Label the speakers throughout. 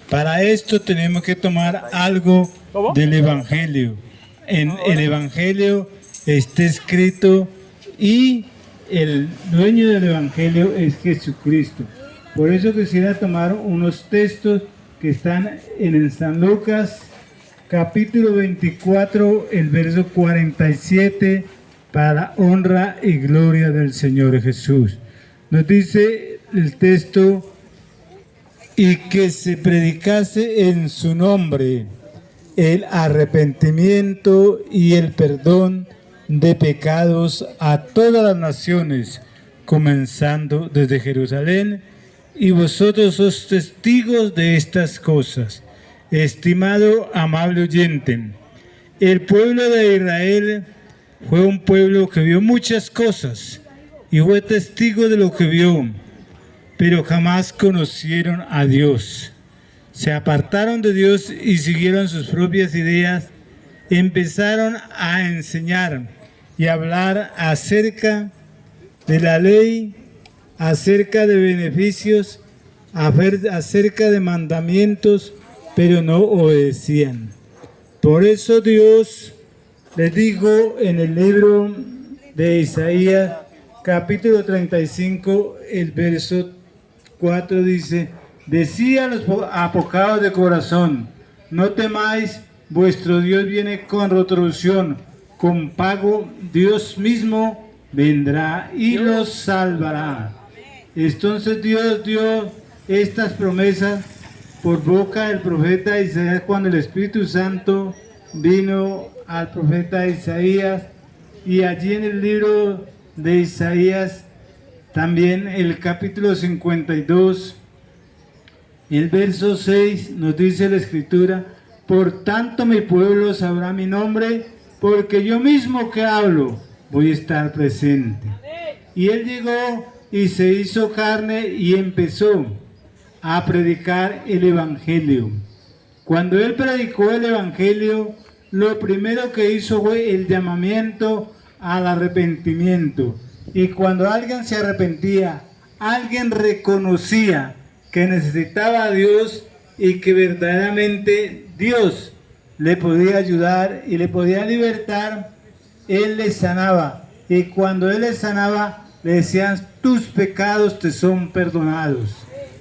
Speaker 1: Para esto tenemos que tomar algo del Evangelio. En el Evangelio está escrito y el dueño del Evangelio es Jesucristo. Por eso quisiera tomar unos textos que están en el San Lucas, capítulo 24, el verso 47, para la honra y gloria del Señor Jesús. Nos dice el texto: y que se predicase en su nombre el arrepentimiento y el perdón de pecados a todas las naciones, comenzando desde Jerusalén, y vosotros sois testigos de estas cosas. Estimado amable oyente, el pueblo de Israel fue un pueblo que vio muchas cosas y fue testigo de lo que vio, pero jamás conocieron a Dios. Se apartaron de Dios y siguieron sus propias ideas. Empezaron a enseñar y hablar acerca de la ley, acerca de beneficios, acerca de mandamientos, pero no obedecían. Por eso Dios les dijo en el libro de Isaías, capítulo 35, el verso 4 dice: decía a los apocados de corazón, no temáis, vuestro Dios viene con retribución, con pago, Dios mismo vendrá y los salvará. Entonces Dios dio estas promesas por boca del profeta Isaías cuando el Espíritu Santo vino al profeta Isaías, y allí en el libro de Isaías, también el capítulo 52, el verso 6, nos dice la Escritura: por tanto mi pueblo sabrá mi nombre, porque yo mismo que hablo voy a estar presente. Y él llegó y se hizo carne y empezó a predicar el Evangelio. Cuando él predicó el Evangelio, lo primero que hizo fue el llamamiento al arrepentimiento. Y cuando alguien se arrepentía, alguien reconocía que necesitaba a Dios y que verdaderamente Dios le podía ayudar y le podía libertar, Él le sanaba. Y cuando Él le sanaba, le decían: tus pecados te son perdonados.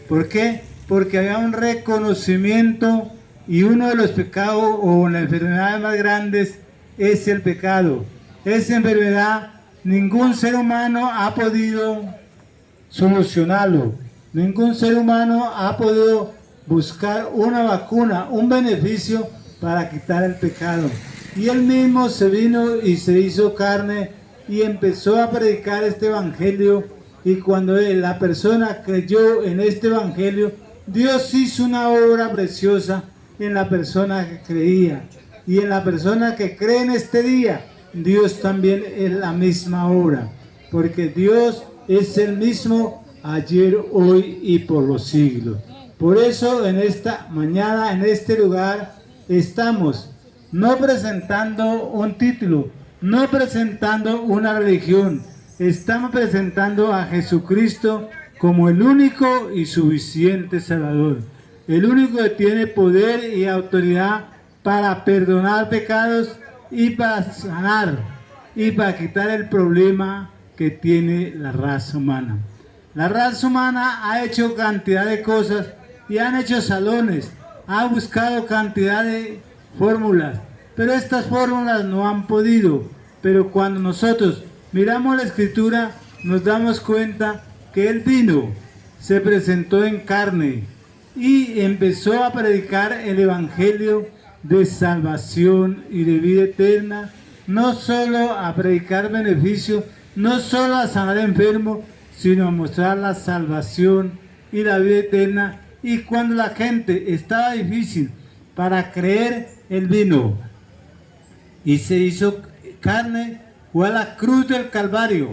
Speaker 1: ¿Por qué? Porque había un reconocimiento, y uno de los pecados o las enfermedades más grandes es el pecado. Esa enfermedad ningún ser humano ha podido solucionarlo. Ningún ser humano ha podido buscar una vacuna, un beneficio para quitar el pecado. Y él mismo se vino y se hizo carne y empezó a predicar este evangelio. Y cuando la persona creyó en este evangelio, Dios hizo una obra preciosa en la persona que creía. Y en la persona que cree en este día, Dios también es la misma obra, porque Dios es el mismo ayer, hoy y por los siglos. Por eso en esta mañana, en este lugar, estamos no presentando un título, no presentando una religión, estamos presentando a Jesucristo como el único y suficiente Salvador, el único que tiene poder y autoridad para perdonar pecados y para sanar y para quitar el problema que tiene la raza humana. La raza humana ha hecho cantidad de cosas y han hecho salones, ha buscado cantidad de fórmulas, pero estas fórmulas no han podido. Pero cuando nosotros miramos la Escritura, nos damos cuenta que Él vino, se presentó en carne y empezó a predicar el Evangelio de salvación y de vida eterna, no solo a predicar beneficios, no solo a sanar enfermos, sino a mostrar la salvación y la vida eterna. Y cuando la gente estaba difícil para creer, Él vino y se hizo carne, fue a la cruz del Calvario,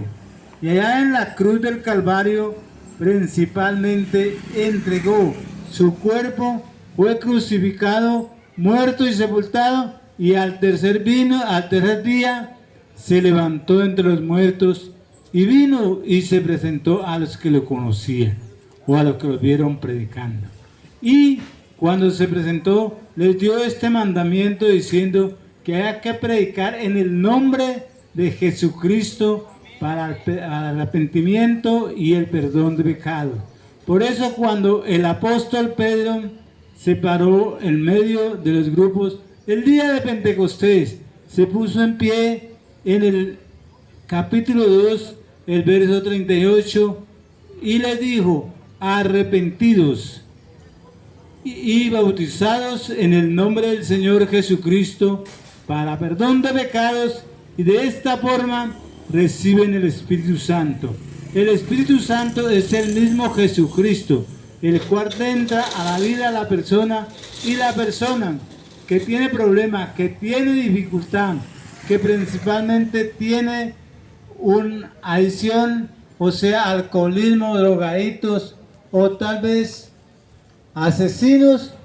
Speaker 1: y allá en la cruz del Calvario principalmente entregó su cuerpo, fue crucificado, muerto y sepultado, y al tercer día se levantó entre los muertos y vino y se presentó a los que lo conocían o a los que lo vieron predicando. Y cuando se presentó, les dio este mandamiento diciendo que había que predicar en el nombre de Jesucristo para el arrepentimiento y el perdón de pecados. Por eso cuando el apóstol Pedro se paró en medio de los grupos, el día de Pentecostés, se puso en pie en el capítulo 2, el verso 38, y les dijo: arrepentidos y bautizados en el nombre del Señor Jesucristo para perdón de pecados, y de esta forma reciben el Espíritu Santo. El Espíritu Santo es el mismo Jesucristo, el cual entra a la vida de la persona, y la persona que tiene problemas, que tiene dificultad, que principalmente tiene una adicción, o sea, alcoholismo, drogadictos, o tal vez asesinos,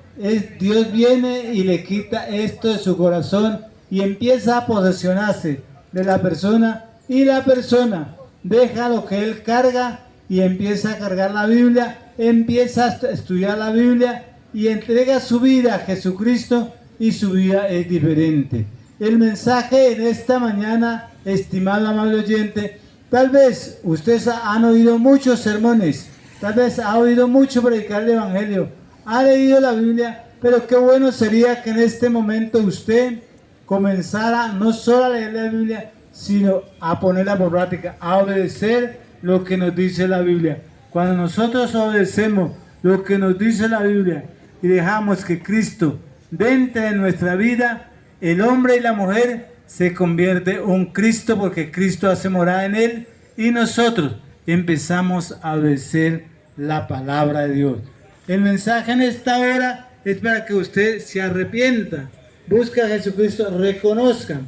Speaker 1: Dios viene y le quita esto de su corazón y empieza a posesionarse de la persona, y la persona deja lo que él carga y empieza a cargar la Biblia, empieza a estudiar la Biblia y entrega su vida a Jesucristo, y su vida es diferente. El mensaje en esta mañana, estimado amable oyente, tal vez ustedes han oído muchos sermones, tal vez ha oído mucho predicar el Evangelio, ha leído la Biblia, pero qué bueno sería que en este momento usted comenzara no solo a leer la Biblia, sino a ponerla por práctica, a obedecer lo que nos dice la Biblia. Cuando nosotros obedecemos lo que nos dice la Biblia y dejamos que Cristo dentro de nuestra vida, el hombre y la mujer se convierte en un Cristo, porque Cristo hace morada en él, y nosotros empezamos a obedecer la palabra de Dios. El mensaje en esta hora es para que usted se arrepienta, busque a Jesucristo, reconozca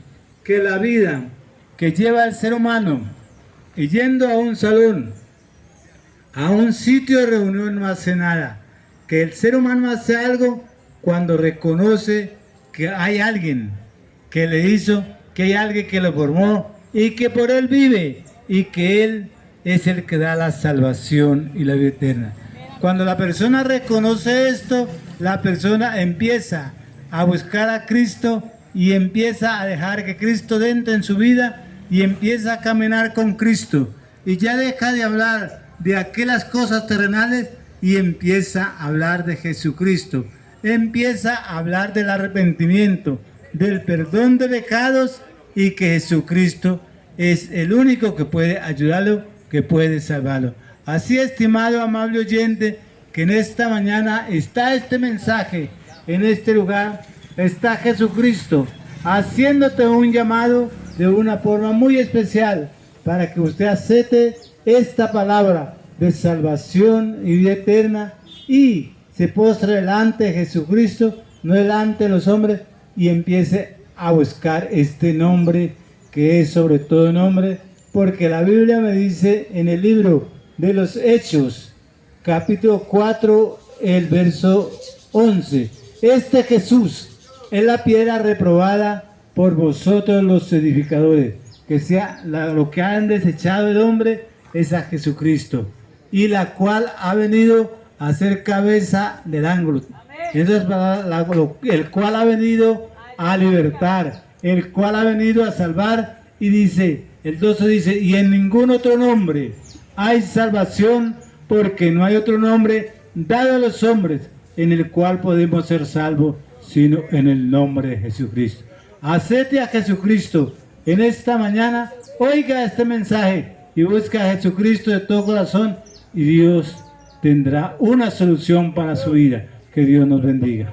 Speaker 1: que la vida que lleva el ser humano y yendo a un salón, a un sitio de reunión, no hace nada, que el ser humano hace algo cuando reconoce que hay alguien que le hizo, que hay alguien que lo formó y que por él vive, y que él es el que da la salvación y la vida eterna. Cuando la persona reconoce esto, la persona empieza a buscar a Cristo y empieza a dejar que Cristo entre en su vida y empieza a caminar con Cristo, y ya deja de hablar de aquellas cosas terrenales y empieza a hablar de Jesucristo. Empieza a hablar del arrepentimiento, del perdón de pecados, y que Jesucristo es el único que puede ayudarlo, que puede salvarlo. Así, estimado amable oyente, que en esta mañana está este mensaje, en este lugar está Jesucristo haciéndote un llamado de una forma muy especial para que usted acepte esta palabra de salvación y vida eterna y se postre delante de Jesucristo, no delante de los hombres, y empiece a buscar este nombre que es sobre todo nombre, porque la Biblia me dice en el libro de los Hechos, capítulo 4, el verso 11, este Jesús es la piedra reprobada por vosotros los edificadores, que sea lo que han desechado el hombre es a Jesucristo, y la cual ha venido a ser cabeza del ángulo. Entonces, el cual ha venido a libertar, el cual ha venido a salvar, y dice, el 12 dice, y en ningún otro nombre hay salvación, porque no hay otro nombre dado a los hombres en el cual podemos ser salvos, sino en el nombre de Jesucristo. Acepte a Jesucristo en esta mañana, oiga este mensaje y busca a Jesucristo de todo corazón, y Dios tendrá una solución para su vida. Que Dios nos bendiga.